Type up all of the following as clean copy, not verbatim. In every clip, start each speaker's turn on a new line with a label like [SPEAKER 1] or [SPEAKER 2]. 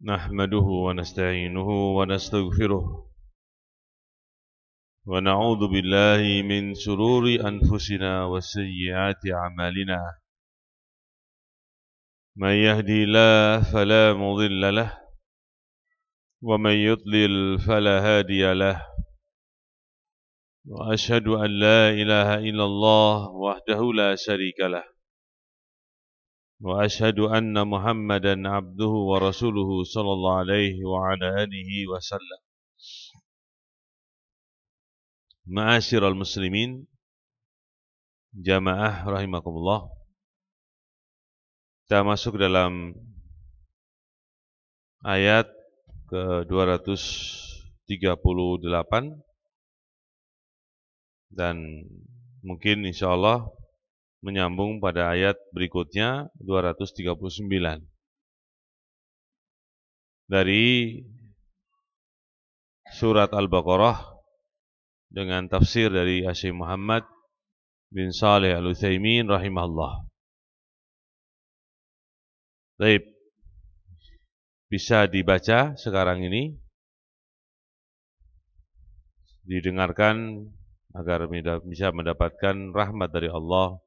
[SPEAKER 1] نحمده ونستعينه ونستغفره ونعوذ بالله من شرور أنفسنا وسيئات أعمالنا من يهدي الله فلا مضل له ومن يضلل فلا هادي له وأشهد أن لا إله إلا الله وحده لا شريك له وأشهد أن محمدا عبده ورسوله صلى الله عليه وعلى آله وسلم. Ma'asyiral muslimin, jamaah rahimakumullah. Kita masuk dalam ayat ke-238 dan mungkin insyaallah menyambung pada ayat berikutnya 239 dari surat Al-Baqarah dengan tafsir dari Syekh Muhammad bin Shalih Al-Utsaimin rahimahullah. Baik, bisa dibaca sekarang ini, didengarkan agar bisa mendapatkan rahmat dari Allah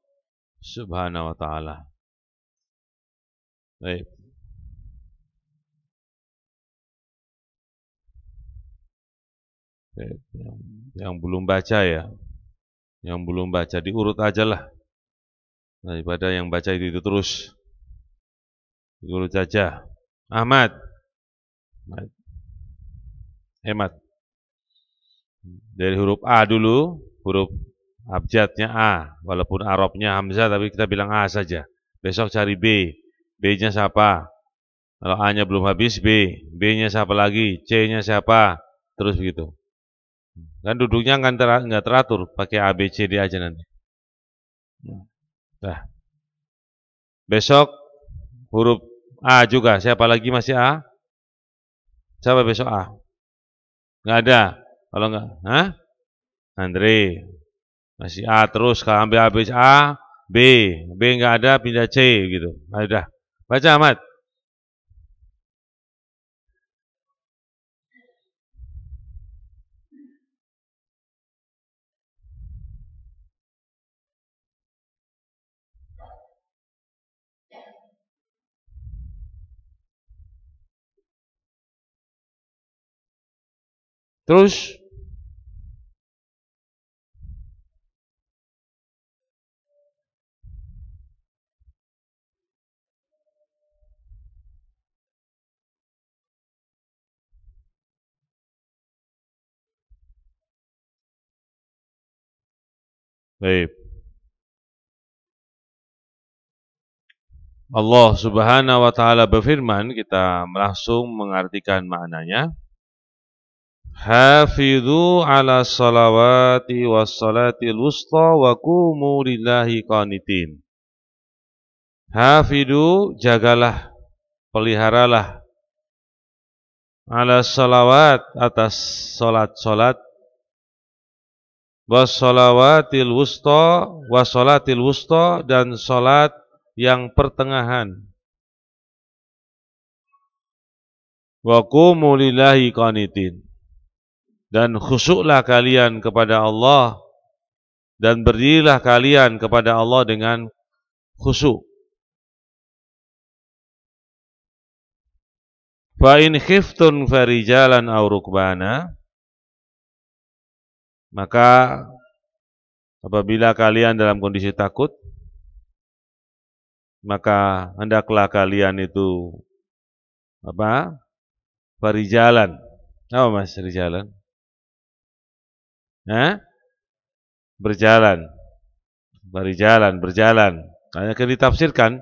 [SPEAKER 1] Subhanahu wa ta'ala. Baik. Yang belum baca ya, yang belum baca diurut aja lah, daripada yang baca itu terus, diurut saja. Ahmad, hemat. Dari huruf A dulu, huruf abjadnya A, walaupun Arabnya Hamzah tapi kita bilang A saja. Besok cari B, B-nya siapa? Kalau A-nya belum habis B, B-nya siapa lagi? C-nya siapa? Terus begitu. Kan duduknya nggak teratur, pakai A, B, C, D aja nanti. Nah, besok huruf A juga, siapa lagi masih A? Siapa besok A? Nggak ada. Kalau nggak, Andre masih A terus. Kalau ambil A, B, A, B, B nggak ada, pindah C gitu. Ada. Baca Ahmad. Terus baik. Allah Subhanahu wa ta'ala berfirman, kita langsung mengartikan maknanya. Hafidhu ala salawati was salatil wusta wa qumu lillahi qanitin. Hafidhu, jagalah, peliharalah, ala salawat, atas salat-salat, was salawatil wusta, was salatil wusta, dan salat yang pertengahan. Wa qumu lillahi qanitin. Dan khusyuklah kalian kepada Allah, dan berdirilah kalian kepada Allah dengan khusyuk. Fa in khiftun farijalan aw rukbana, maka apabila kalian dalam kondisi takut, maka hendaklah kalian itu farijalan. Apa Mas rijalan? Berjalan. Berjalan, berjalan. Hanya ditafsirkan.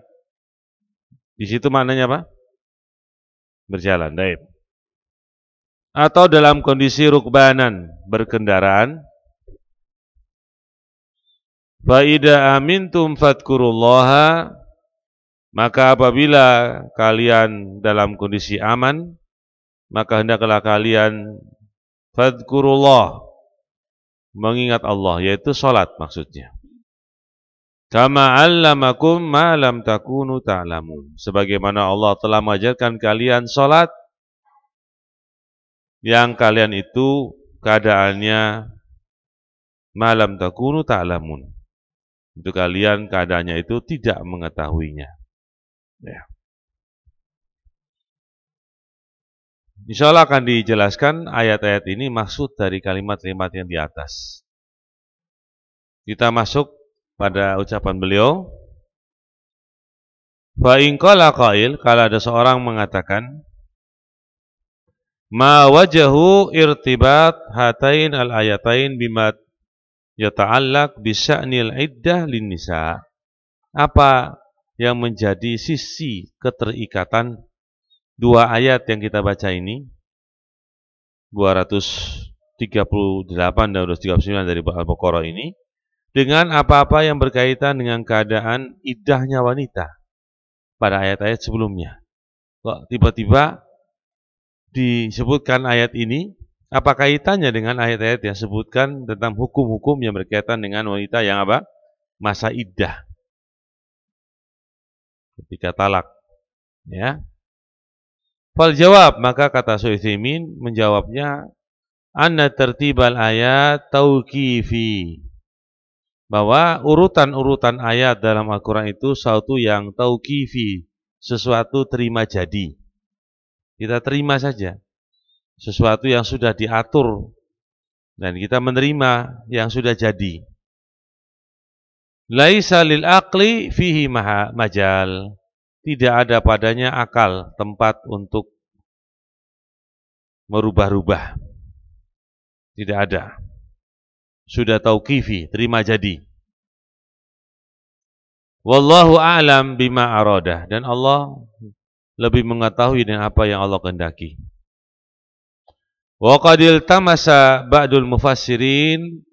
[SPEAKER 1] Di situ maknanya apa? Berjalan, baik. Atau dalam kondisi rukbanan, berkendaraan. Fa idza amintum fadhkurullaha, maka apabila kalian dalam kondisi aman, maka hendaklah kalian fadhkurullah, mengingat Allah, yaitu salat maksudnya. Kama 'allamakum ma lam takunu ta'lamun, sebagaimana Allah telah mengajarkan kalian salat yang kalian itu keadaannya malam takunu ta'lamun. Itu kalian keadaannya itu tidak mengetahuinya. Ya. Insya Allah akan dijelaskan ayat-ayat ini maksud dari kalimat-kalimat yang di atas. Kita masuk pada ucapan beliau. Fa in qala qail, kalau ada seorang mengatakan, ma wajahu irtibat hatain al-ayatain bima yata'allaq bi sya'nil iddah lin nisa. Apa yang menjadi sisi keterikatan dua ayat yang kita baca ini, 238 dan 239 dari Al-Baqarah ini, dengan apa-apa yang berkaitan dengan keadaan iddahnya wanita pada ayat-ayat sebelumnya. Kok tiba-tiba disebutkan ayat ini, apa kaitannya dengan ayat-ayat yang sebutkan tentang hukum-hukum yang berkaitan dengan wanita yang apa? Masa iddah. Ketika talak. Ya. Fal jawab, maka kata Su'utsaimin menjawabnya, anna tertibal ayat tauqifi. Bahwa urutan-urutan ayat dalam Al-Quran itu suatu yang tauqifi, sesuatu terima jadi. Kita terima saja. Sesuatu yang sudah diatur dan kita menerima yang sudah jadi. Laisa lil aqli fihi majal. Tidak ada padanya akal, tempat untuk merubah-rubah. Tidak ada. Sudah tauqifi, terima jadi. Wallahu a'lam bima arada, dan Allah lebih mengetahui dengan apa yang Allah kehendaki. Wa qad iltamasa ba'dul mufassirin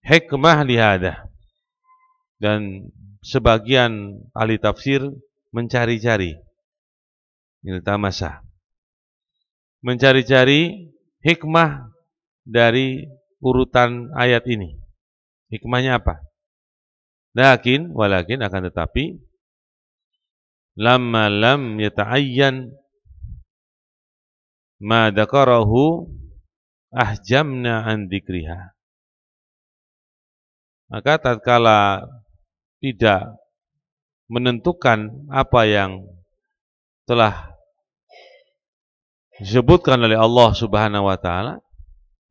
[SPEAKER 1] hikmah lihada, dan sebagian ahli tafsir mencari-cari, iltamasa, mencari-cari hikmah dari urutan ayat ini. Hikmahnya apa? Walakin akan tetapi lamma lam yata'ayyan ma dzakarahu ahjamna an dzikriha. Maka tatkala tidak menentukan apa yang telah disebutkan oleh Allah Subhanahu wa taala,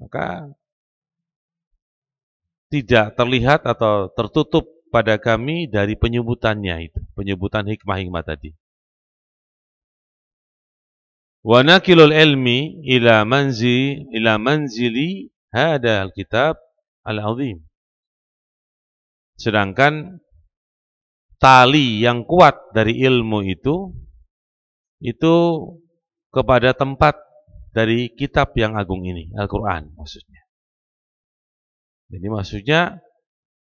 [SPEAKER 1] maka tidak terlihat atau tertutup pada kami dari penyebutannya itu, penyebutan hikmah-hikmah tadi. Wa nakilul ilmi ila manzili hadzal kitab al-azim. Sedangkan tali yang kuat dari ilmu itu kepada tempat dari kitab yang agung ini, Al-Quran maksudnya. Jadi maksudnya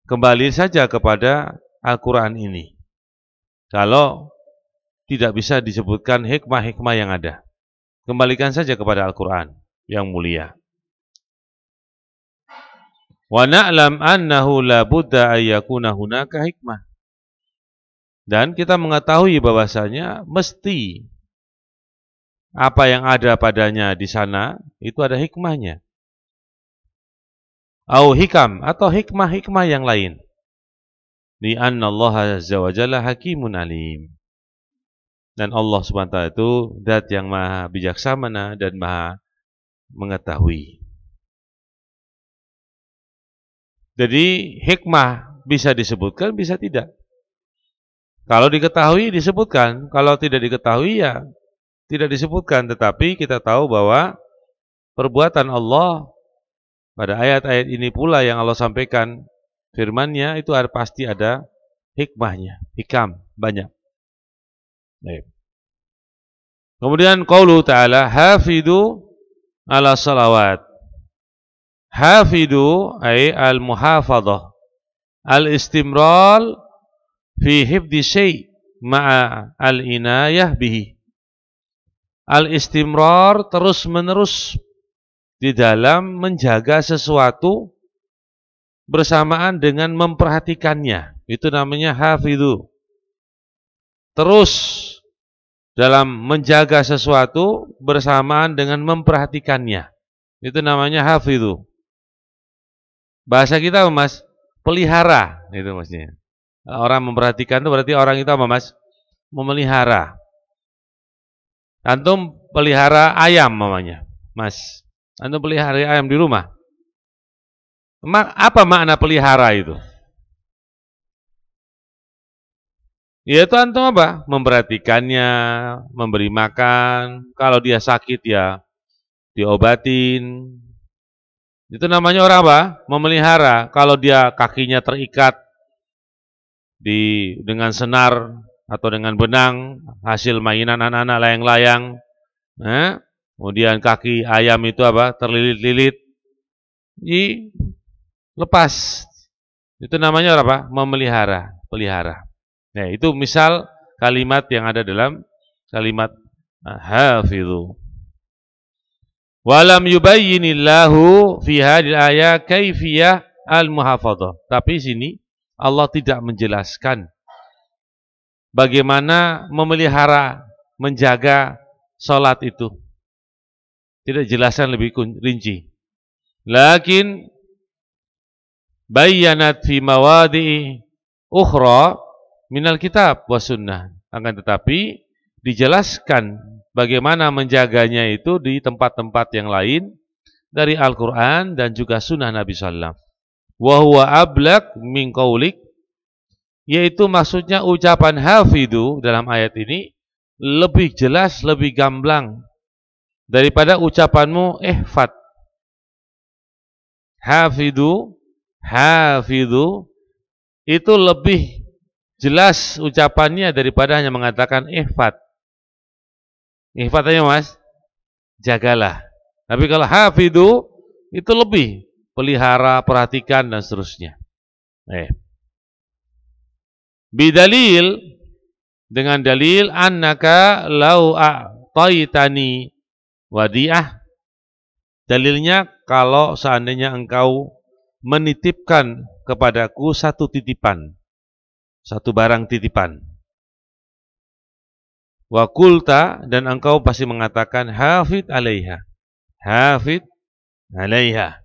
[SPEAKER 1] kembali saja kepada Al-Quran ini. Kalau tidak bisa disebutkan hikmah-hikmah yang ada, kembalikan saja kepada Al-Quran yang mulia. Wa na'lam annahu la budda ayyakuna hunaka hikmah. Dan kita mengetahui bahwasanya mesti apa yang ada padanya di sana itu ada hikmahnya. Au hikam, atau hikmah-hikmah yang lain. Li anna Allah azza wa jalla hakimun alim. Dan Allah Subhanahu wa taala itu zat yang maha bijaksana dan maha mengetahui. Jadi hikmah bisa disebutkan, bisa tidak. Kalau diketahui disebutkan, kalau tidak diketahui ya tidak disebutkan. Tetapi kita tahu bahwa perbuatan Allah pada ayat-ayat ini pula yang Allah sampaikan firman-Nya itu pasti ada hikmahnya, hikam banyak. Baik. Kemudian qaulu ta'ala hafidu ala salawat. Hafidu ay al-muhafadhah, al-istimral fi hifdhi syai' ma'a al-inayah bihi. Al-istimrar terus-menerus di dalam menjaga sesuatu bersamaan dengan memperhatikannya. Itu namanya hafidhu. Terus dalam menjaga sesuatu bersamaan dengan memperhatikannya. Itu namanya hafidhu. Bahasa kita apa, Mas? Pelihara, itu maksudnya. Orang memperhatikan itu berarti orang itu apa, Mas? Memelihara. Antum pelihara ayam namanya, Mas. Antum pelihara ayam di rumah. Apa makna pelihara itu? Yaitu antum apa? Memperhatikannya, memberi makan. Kalau dia sakit ya diobatin. Itu namanya orang apa? Memelihara. Kalau dia kakinya terikat dengan senar atau dengan benang, hasil mainan anak-anak layang-layang. Kemudian kaki ayam itu apa? Terlilit-lilit. Lepas. Itu namanya apa? Memelihara, pelihara. Nah, itu misal kalimat yang ada dalam kalimat hafidhu. Walam yubayyinillahu fi hadhihi ayat kaifiyah al-muhafadzah. Tapi sini Allah tidak menjelaskan bagaimana memelihara, menjaga salat itu. Tidak jelaskan lebih rinci. Lakin bayyanat fi mawadi'i ukhra minal kitab wa sunnah. Akan tetapi dijelaskan bagaimana menjaganya itu di tempat-tempat yang lain dari Al-Quran dan juga sunnah Nabi SAW. Wa huwa ablaq min qaulik, yaitu maksudnya ucapan hafidhu dalam ayat ini lebih jelas, lebih gamblang daripada ucapanmu ihfad. Hafidhu itu lebih jelas ucapannya daripada hanya mengatakan ihfad. Ihfad aja, Mas, jagalah. Tapi kalau hafidhu itu lebih pelihara, perhatikan dan seterusnya. Bidalil, dengan dalil annaka lau a'taitani wadi'ah. Dalilnya kalau seandainya engkau menitipkan kepadaku satu titipan, satu barang titipan. Wa qulta, dan engkau pasti mengatakan hafid 'alaiha. Hafid 'alaiha.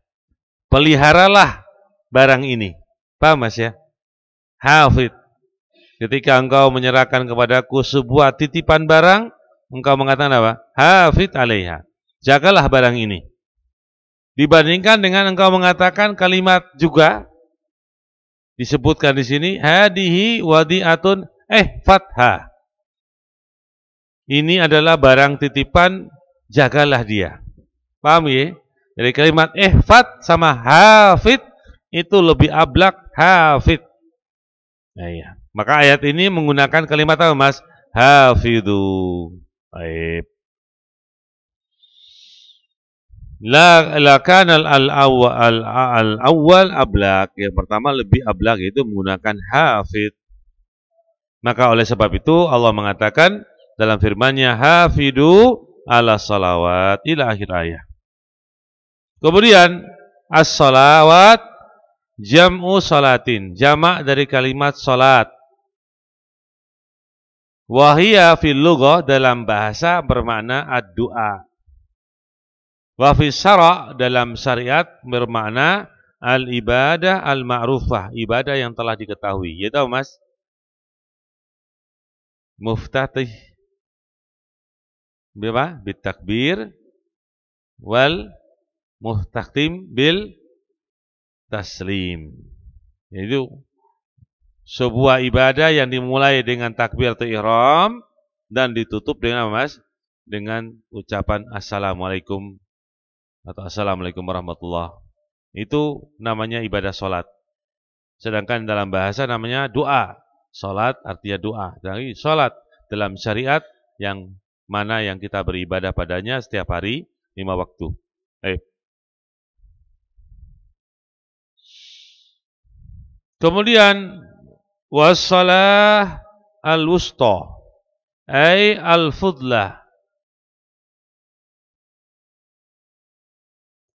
[SPEAKER 1] Peliharalah barang ini. Paham, Mas ya? Hafid. Ketika engkau menyerahkan kepadaku sebuah titipan barang, engkau mengatakan apa? Hafid 'alaiha. Jagalah barang ini. Dibandingkan dengan engkau mengatakan kalimat juga disebutkan di sini hadihi wadi'atun fatha. Ini adalah barang titipan, jagalah dia. Paham ya? Dari kalimat ihfad sama hafid itu lebih ablak hafid. Nah, ya. Maka ayat ini menggunakan kalimat apa, Mas? Hafidhu. Baik. La kana al-awwal ablak. Yang pertama lebih ablak, yaitu menggunakan hafid. Maka oleh sebab itu Allah mengatakan dalam firman-Nya hafidu ala salawat ila akhir ayat. Kemudian as-salawat jam'u salatin, jamak dari kalimat salat. Wa hiya fil lughah, dalam bahasa bermakna ad-du'a. Wa fi syara', dalam syariat bermakna al-ibadah al-ma'rufah, ibadah yang telah diketahui. Ya tahu, Mas? Muftatih berapa? Bitakbir wal muhtakim bil taslim. Itu sebuah ibadah yang dimulai dengan takbiratul ihram dan ditutup dengan apa, Mas? Dengan ucapan assalamualaikum atau assalamualaikum warahmatullah. Itu namanya ibadah salat. Sedangkan dalam bahasa namanya doa. Salat artinya doa. Jadi salat dalam syariat yang mana yang kita beribadah padanya setiap hari 5 waktu. Kemudian wassalah al-wusta ay al-fudlah.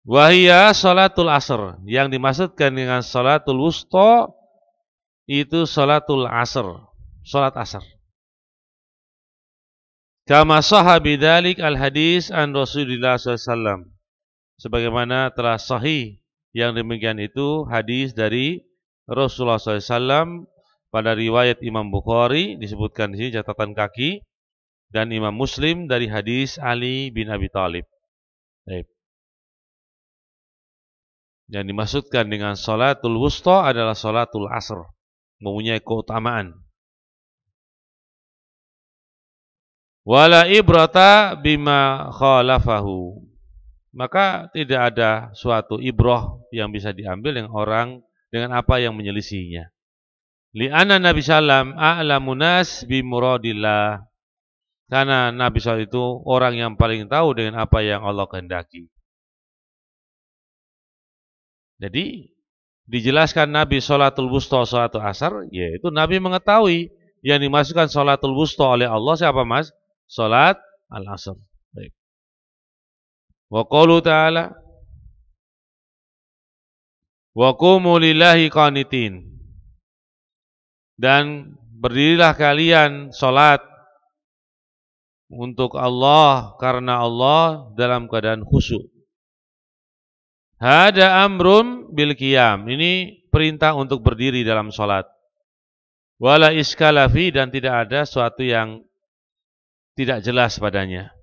[SPEAKER 1] Wahia salatul asr. Yang dimaksudkan dengan salatul wusta itu salatul asr, salat asar. Kama sahha bidzalik al-hadis an Rasulillah SAW. Sebagaimana telah sahih yang demikian itu hadis dari Rasulullah SAW pada riwayat Imam Bukhari disebutkan di sini catatan kaki, dan Imam Muslim dari hadis Ali bin Abi Thalib. Yang dimaksudkan dengan salatul wusta adalah salatul asr, mempunyai keutamaan. Wala ibrata bima khalafahu. Maka tidak ada suatu ibrah yang bisa diambil dengan orang dengan apa yang menyelisihinya. Li'anna Nabi sallam a'lamun nas bi muradillah. Karena Nabi sallallahu itu orang yang paling tahu dengan apa yang Allah kehendaki. Jadi dijelaskan Nabi sholatul wusta, sholatul asar, yaitu Nabi mengetahui yang dimasukkan sholatul wusta oleh Allah siapa mas? Sholat al-asr. Baik. Wa qaulu ta'ala wa qumu lillahi qanitin. Dan berdirilah kalian sholat untuk Allah karena Allah dalam keadaan khusyuk. Hada amrun bil qiyam. Ini perintah untuk berdiri dalam sholat. Wala iskalafi, dan tidak ada suatu yang tidak jelas padanya.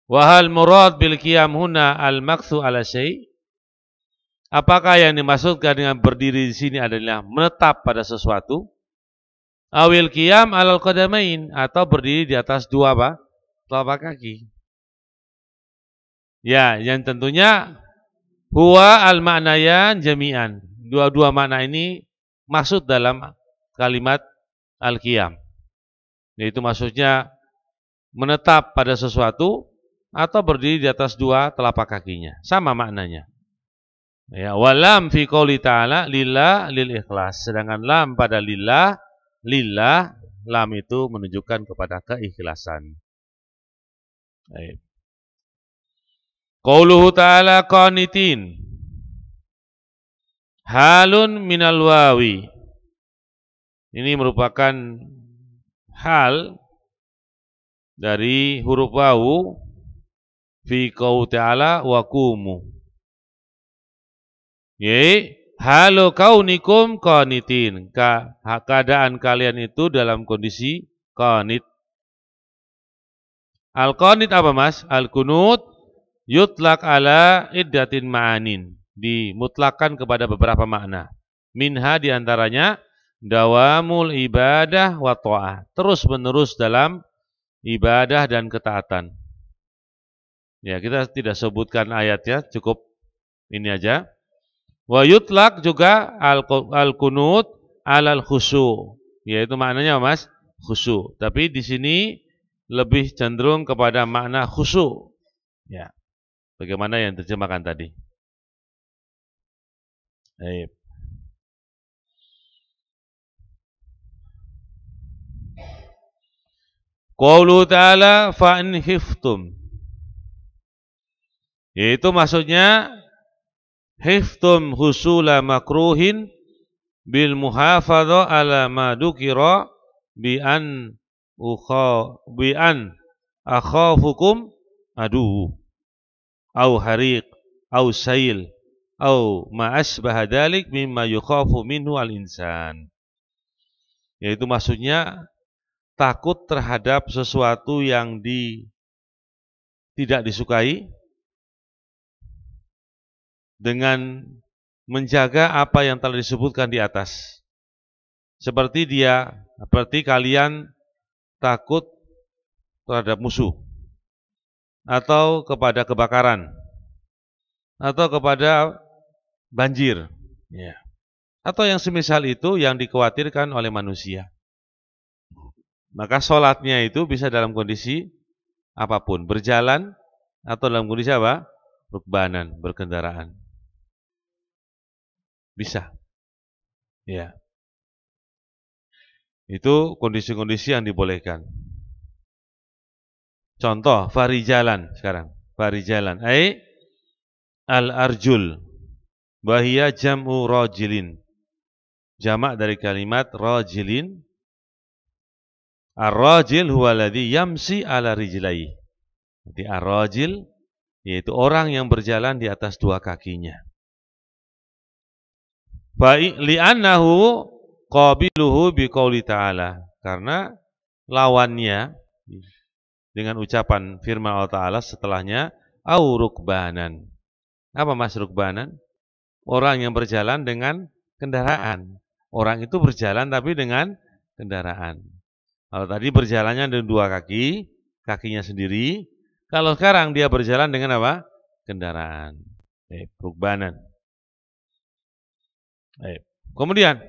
[SPEAKER 1] Wahal murad bil qiyam huna al maqsu ala syai'. Apakah yang dimaksudkan dengan berdiri di sini adalah menetap pada sesuatu? Awil qiyam alal qadamain, atau berdiri di atas dua telapak kaki. Ya, yang tentunya huwa al-ma'nayan jami'an. Dua-dua makna ini maksud dalam kalimat al-qiyam. Yaitu maksudnya menetap pada sesuatu atau berdiri di atas dua telapak kakinya. Sama maknanya. Ya, walam fi qouli ta'ala lillah lil ikhlas. Sedangkan lam pada lillah, lam itu menunjukkan kepada keikhlasan. Baik. Qauluhu ta'ala qanitin halun minal wawi. Ini merupakan hal dari huruf wawu fi qaul ta'ala wa qumu. Halu kaunikum qanitin. Keadaan kalian itu dalam kondisi qanit. Al-qanit apa mas? Al-qunut yutlak ala iddatin ma'anin. Dimutlakan kepada beberapa makna. Minha diantaranya dawamul ibadah wa ta'ah. Terus menerus dalam ibadah dan ketaatan. Ya, kita tidak sebutkan ayatnya, cukup ini aja. Wa yutlak juga al-qunut alal khusyu. Yaitu maknanya mas, khusyu. Tapi di sini lebih cenderung kepada makna khusyu. Ya. Bagaimana yang terjemahkan tadi? Baik. Qaulu ta'ala fa'in khiftum. Yaitu maksudnya khiftum husula makruhin bil muhafadha ala ma dukira bi an akhafukum adu au hariq au sail au ma asbaha dzalik mimma yukhafu minhu al-insan. Yaitu maksudnya takut terhadap sesuatu yang tidak disukai dengan menjaga apa yang telah disebutkan di atas. Seperti kalian takut terhadap musuh, atau kepada kebakaran, atau kepada banjir, ya. Atau yang semisal itu yang dikhawatirkan oleh manusia. Maka sholatnya itu bisa dalam kondisi apapun, berjalan atau dalam kondisi apa? Rukbanan, berkendaraan. Bisa. Ya. Itu kondisi-kondisi yang dibolehkan. Contoh, farijalan sekarang. Farijalan. Al-arjul. Bahia jam'u rajilin. Jamak dari kalimat rajilin. Ar-rajil huwa alladhi yamsi ala rijlaihi. Jadi ar-rajil yaitu orang yang berjalan di atas dua kakinya. Fa li'annahu qabiluhu biqauli ta'ala. Karena lawannya dengan ucapan firman Allah Ta'ala setelahnya au rukbanan. Apa mas rukbanan? Orang yang berjalan dengan kendaraan. Orang itu berjalan tapi dengan kendaraan. Kalau tadi berjalannya dengan dua kaki, kakinya sendiri. Kalau sekarang dia berjalan dengan apa? Kendaraan. Rukbanan. Kemudian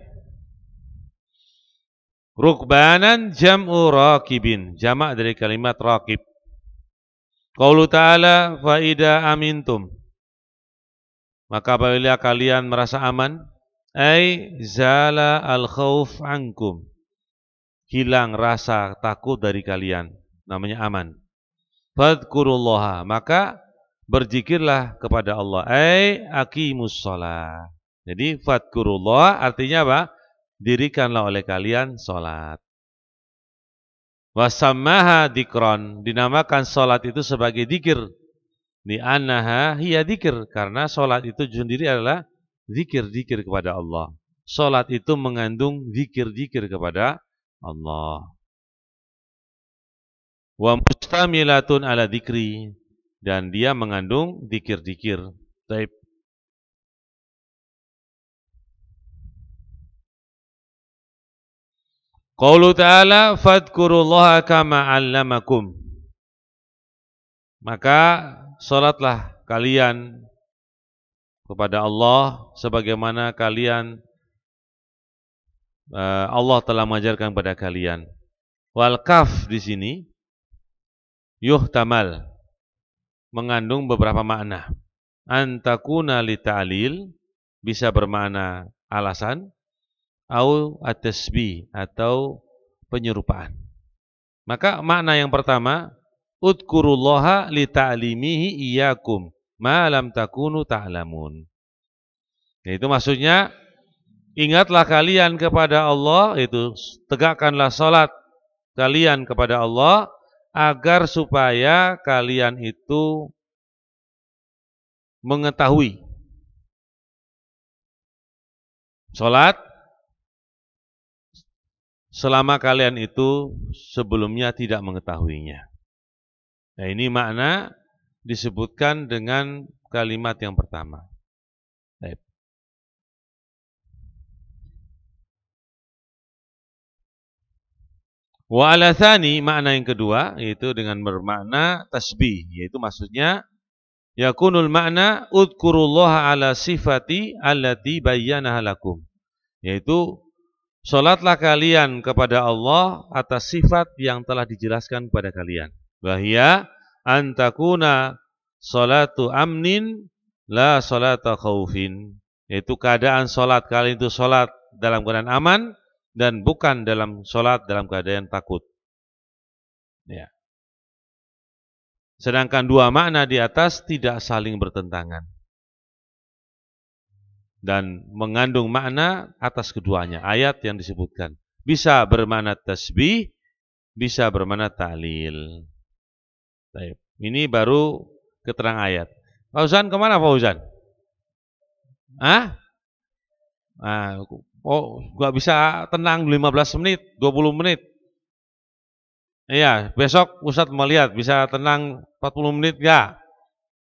[SPEAKER 1] rukbanan jam'u raqibin. Jamak dari kalimat raqib. Qaulu ta'ala fa idza amintum. Maka apabila kalian merasa aman, ai zala al-khauf ankum. Hilang rasa takut dari kalian, namanya aman. Fadhkurullaha, maka berzikirlah kepada Allah. Ai aqimus shalah. Jadi fadhkurullah artinya apa? Dirikanlah oleh kalian salat. Wasammaha dzikron, dinamakan salat itu sebagai zikir. Di annaha hiya dzikir, karena salat itu sendiri adalah zikir-zikir kepada Allah. Salat itu mengandung zikir-zikir kepada Allah. Wa mustamilatun ala dzikri, dan dia mengandung zikir-zikir. Baik. Qaulu ta'ala fadhkurullaha kama 'allamakum. Maka salatlah kalian kepada Allah sebagaimana kalian Allah telah mengajarkan kepada kalian. Wal kaf di sini yuhtamal, mengandung beberapa makna. Antakuna li ta'lil, bisa bermakna alasan, au at-tasbih, atau penyerupaan. Maka makna yang pertama, udkurullaha li ta'limihi iyyakum ma lam takunu ta'lamun. Itu maksudnya ingatlah kalian kepada Allah, itu tegakkanlah salat kalian kepada Allah agar supaya kalian itu mengetahui. Salat selama kalian itu sebelumnya tidak mengetahuinya. Nah, ini makna disebutkan dengan kalimat yang pertama. Baik. Wa ala tsani, makna yang kedua yaitu dengan bermakna tasbih, yaitu maksudnya yakunul makna udkurullaha ala sifati allati bayyanaha lakum, yaitu salatlah kalian kepada Allah atas sifat yang telah dijelaskan kepada kalian. Wahia antakuna salatu amnin la salata khaufin, yaitu keadaan salat kalian itu salat dalam keadaan aman dan bukan dalam salat dalam keadaan takut. Ya. Sedangkan dua makna di atas tidak saling bertentangan dan mengandung makna atas keduanya. Ayat yang disebutkan bisa bermakna tasbih, bisa bermakna ta'lil. Baik. Ini baru keterangan ayat. Fauzan kemana Fauzan? Gak bisa tenang 15 menit, 20 menit. Iya, besok Ustadz melihat bisa tenang 40 menit enggak?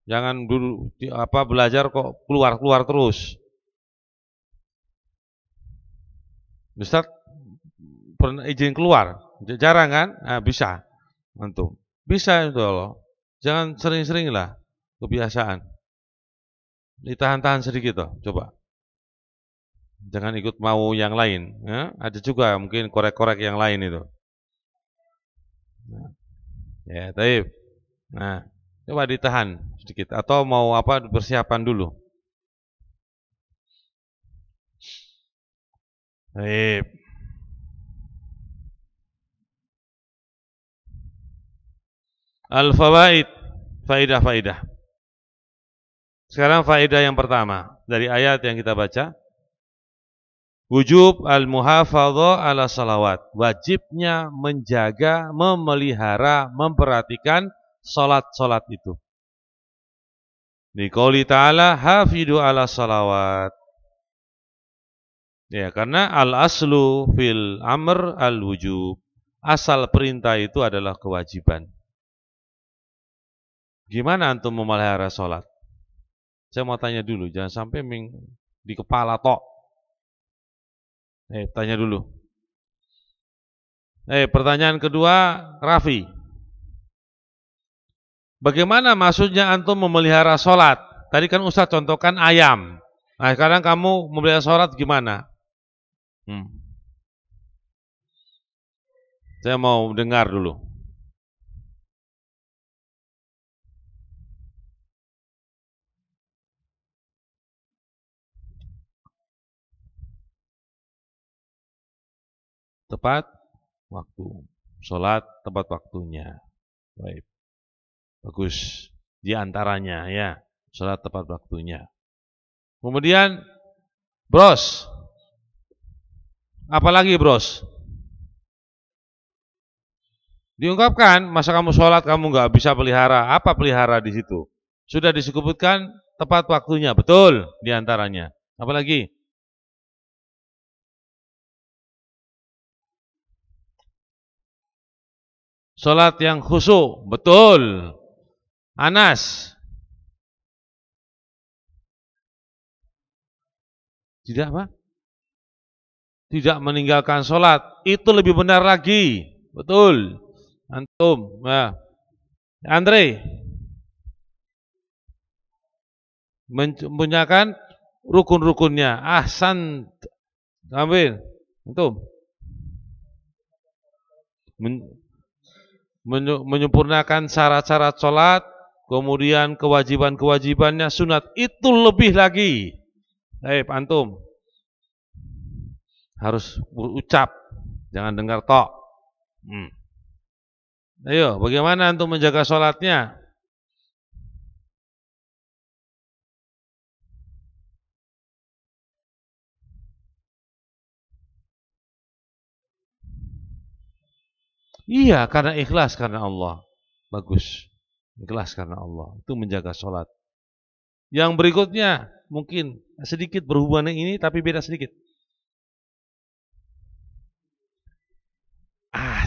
[SPEAKER 1] Jangan dulu belajar kok keluar terus. Ustadz pernah izin keluar, jarang kan? Nah, bisa. Antum. Bisa itu Allah. Jangan sering-sering lah kebiasaan. Ditahan-tahan sedikit toh, coba. Jangan ikut mau yang lain. Ya? Ada juga mungkin korek-korek yang lain itu. Ya, taib. Nah, coba ditahan sedikit atau mau persiapan dulu. Taib. Al-fawaid, faidah-faidah. Sekarang faidah yang pertama dari ayat yang kita baca. Wujub al-muhafadhah ala salawat. Wajibnya menjaga, memelihara, memperhatikan salat-salat itu. Di qouli ta'ala hafidu ala salawat. Ya, karena al-aslu fil amr al-wujub. Asal perintah itu adalah kewajiban. Gimana antum memelihara salat? Saya mau tanya dulu, jangan sampai di kepala tok. Tanya dulu. Pertanyaan kedua, Raffi. Bagaimana maksudnya antum memelihara sholat? Tadi kan Ustaz contohkan ayam. Nah, sekarang kamu memelihara sholat gimana? Saya mau dengar dulu. Tepat waktu. Sholat tepat waktunya. Baik. Bagus. Di antaranya ya, sholat tepat waktunya. Kemudian, bros. Apalagi bros? Diungkapkan, masa kamu sholat kamu nggak bisa pelihara. Apa pelihara di situ? Sudah disebutkan tepat waktunya, betul di antaranya. Apalagi? Sholat yang khusyuk, betul. Anas. Tidak apa? Tidak meninggalkan sholat. Itu lebih benar lagi. Betul. Antum. Nah. Andre. Mempunyakan rukun-rukunnya. Ahsan. Ambil. Antum. Menyempurnakan syarat-syarat sholat, kemudian kewajiban-kewajibannya, sunat, itu lebih lagi. Antum harus berucap, jangan dengar tok. Ayo, bagaimana antum menjaga sholatnya? Iya, karena ikhlas karena Allah. Bagus. Ikhlas karena Allah. Itu menjaga sholat. Yang berikutnya, mungkin sedikit berhubungan dengan ini, tapi beda sedikit.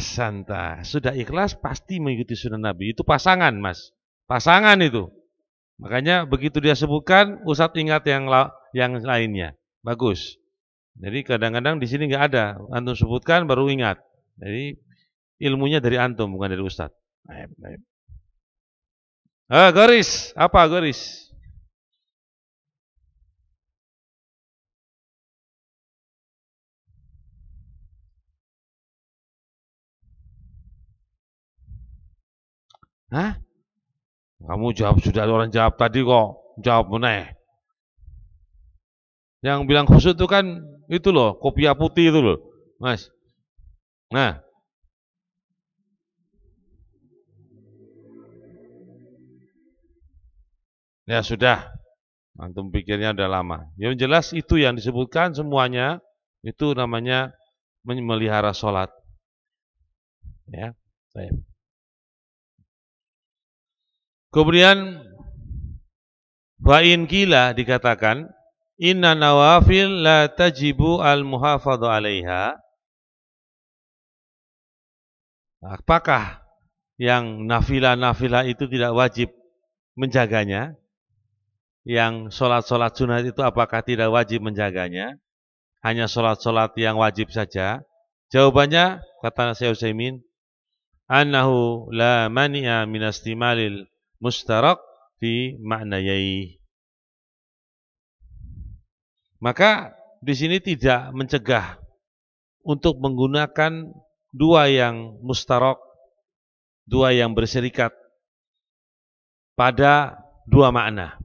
[SPEAKER 1] Santa. Sudah ikhlas, pasti mengikuti sunnah Nabi. Itu pasangan, mas. Pasangan itu. Makanya begitu dia sebutkan, Ustadz ingat yang lainnya. Bagus. Jadi kadang-kadang di sini nggak ada. Antum sebutkan, baru ingat. Jadi ilmunya dari antum, bukan dari Ustadz. Garis, apa garis? Hah? Kamu jawab, sudah ada orang jawab tadi kok. Jawab meneh. Yang bilang khusyuk itu kan itu loh, kopiah putih itu loh, mas. Nah, ya sudah. Antum pikirnya udah lama. Yang jelas itu yang disebutkan semuanya itu namanya memelihara sholat. Ya, baik. Kemudian fa'in kila dikatakan inna nawafil la tajibu al-muhafadhu 'alaiha. Apakah yang nafilah-nafilah itu tidak wajib menjaganya? Yang sholat-sholat sunat itu apakah tidak wajib menjaganya? Hanya sholat-sholat yang wajib saja? Jawabannya, kata Syekh Utsaimin, annahu la mani'a min istimalil mustarak fi ma'nayai. Maka di sini tidak mencegah untuk menggunakan dua yang mustarak, dua yang berserikat pada dua makna.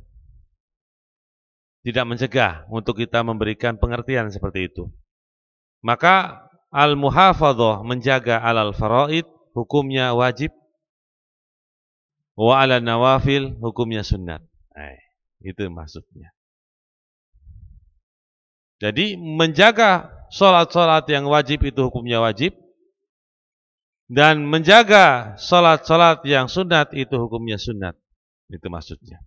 [SPEAKER 1] Tidak mencegah untuk kita memberikan pengertian seperti itu. Maka al-muhafadhah menjaga alal faraid hukumnya wajib, wa ala nawafil hukumnya sunnat. Itu maksudnya. Jadi menjaga sholat-sholat yang wajib itu hukumnya wajib, dan menjaga sholat-sholat yang sunat itu hukumnya sunat. Itu maksudnya.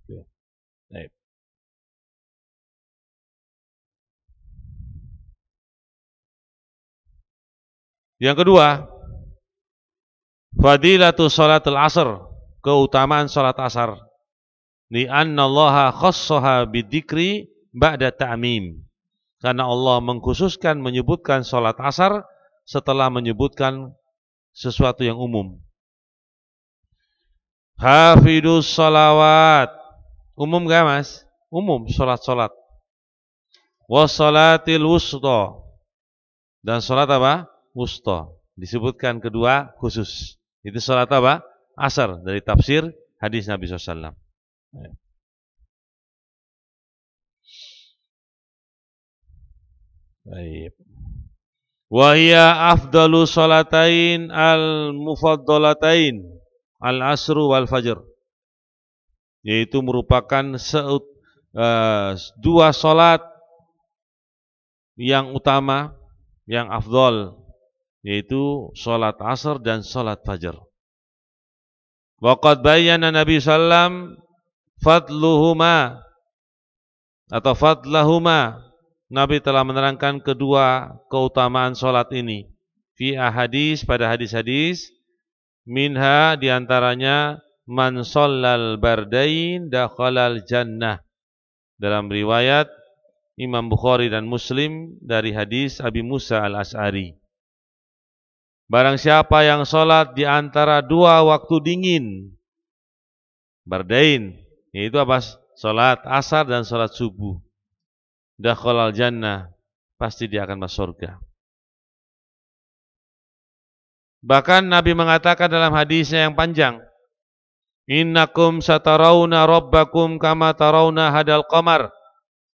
[SPEAKER 1] Baik. Yang kedua, fadilatu sholatul asr, keutamaan sholat asar. Li'annallaha khassaha bidzikri ba'da ta'mim. Karena Allah mengkhususkan menyebutkan sholat asar setelah menyebutkan sesuatu yang umum. Hafidus sholawat. Umum gak mas? Umum sholat-sholat. Wassalatil wusta. Dan sholat apa? Wusta. Disebutkan kedua khusus. Itu sholat apa? Asar. Dari tafsir hadis Nabi SAW. Baik. Wahia afdalu sholatain al-mufaddalatain al-asru wal fajr. Yaitu merupakan dua sholat yang utama, yang afdal, yaitu sholat asar dan sholat fajar. Waqad bayyana Nabi sallam fadluhuma atau fadlahuma. Nabi telah menerangkan kedua keutamaan sholat ini. Fi ahadis, pada hadis-hadis, minha diantaranya man shallal bardain dakhalal jannah. Dalam riwayat Imam Bukhari dan Muslim dari hadis Abi Musa al-Ash'ari. Barang siapa yang sholat di antara dua waktu dingin, bardain, yaitu apa? Sholat asar dan sholat subuh, dakhalal jannah, pasti dia akan masuk surga. Bahkan Nabi mengatakan dalam hadisnya yang panjang, innakum satarawna rabbakum kama tarawna hadal qamar.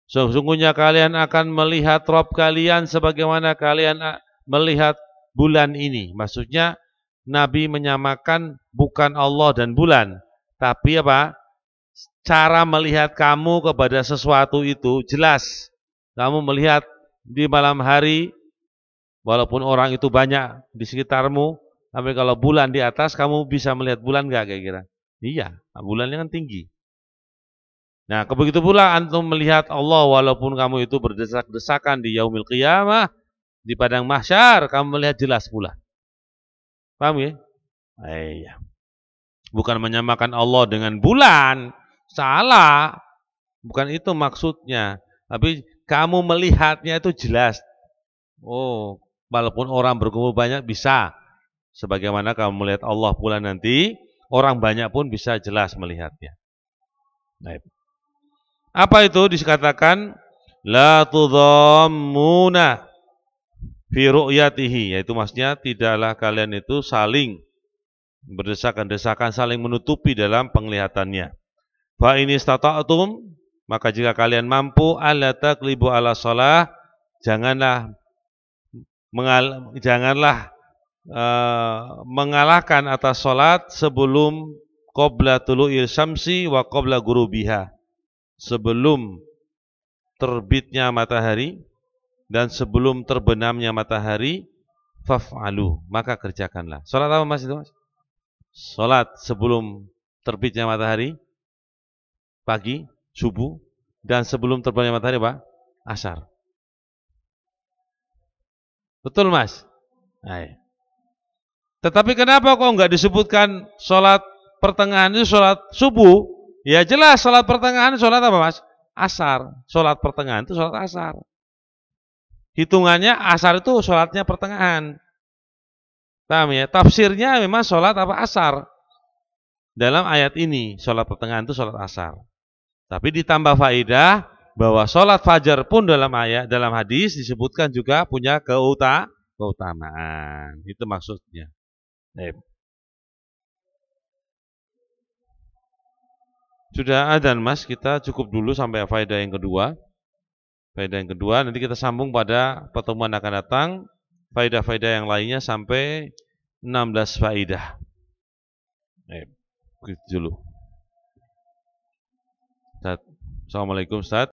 [SPEAKER 1] Sesungguhnya kalian akan melihat Rabb kalian sebagaimana kalian melihat bulan ini. Maksudnya Nabi menyamakan bukan Allah dan bulan, tapi apa? Cara melihat kamu kepada sesuatu itu jelas. Kamu melihat di malam hari, walaupun orang itu banyak di sekitarmu, tapi kalau bulan di atas, kamu bisa melihat bulan nggak kira-kira? Iya, bulannya kan tinggi. Nah, begitu pula antum melihat Allah walaupun kamu itu berdesak-desakan di yaumil qiyamah, di padang mahsyar, kamu melihat jelas pula. Paham ya? Iya. Bukan menyamakan Allah dengan bulan, salah. Bukan itu maksudnya. Tapi kamu melihatnya itu jelas. Oh, walaupun orang berkumpul banyak bisa. Sebagaimana kamu melihat Allah pula nanti, orang banyak pun bisa jelas melihatnya. Baik. Apa itu dikatakan la tudhammuna fi ru'yatihi, yaitu maksudnya tidaklah kalian itu saling berdesakan-desakan, saling menutupi dalam penglihatannya. Fa in istata'tum, maka jika kalian mampu alla taqlibu ala shalah, janganlah mengalahkan atas salat sebelum qabla tulu'il syamsi wa qabla ghurubiha. Sebelum terbitnya matahari dan sebelum terbenamnya matahari, faf'alu, maka kerjakanlah. Salat apa mas itu mas? Salat sebelum terbitnya matahari, pagi, subuh, dan sebelum terbenamnya matahari apa? Asar. Betul mas? Nah, tetapi kenapa kok enggak disebutkan salat pertengahan itu salat subuh? Ya jelas salat pertengahan salat apa mas? Asar. Salat pertengahan itu salat asar. Hitungannya asar itu salatnya pertengahan. Paham ya? Tafsirnya memang salat apa? Asar. Dalam ayat ini salat pertengahan itu salat asar. Tapi ditambah faedah bahwa salat fajar pun dalam hadis disebutkan juga punya keutamaan. Itu maksudnya. Sudah adzan mas, kita cukup dulu sampai faedah yang kedua. Faedah yang kedua nanti kita sambung pada pertemuan akan datang. Faedah-faedah yang lainnya sampai 16 faedah. Begitu dulu. Assalamualaikum Ustaz.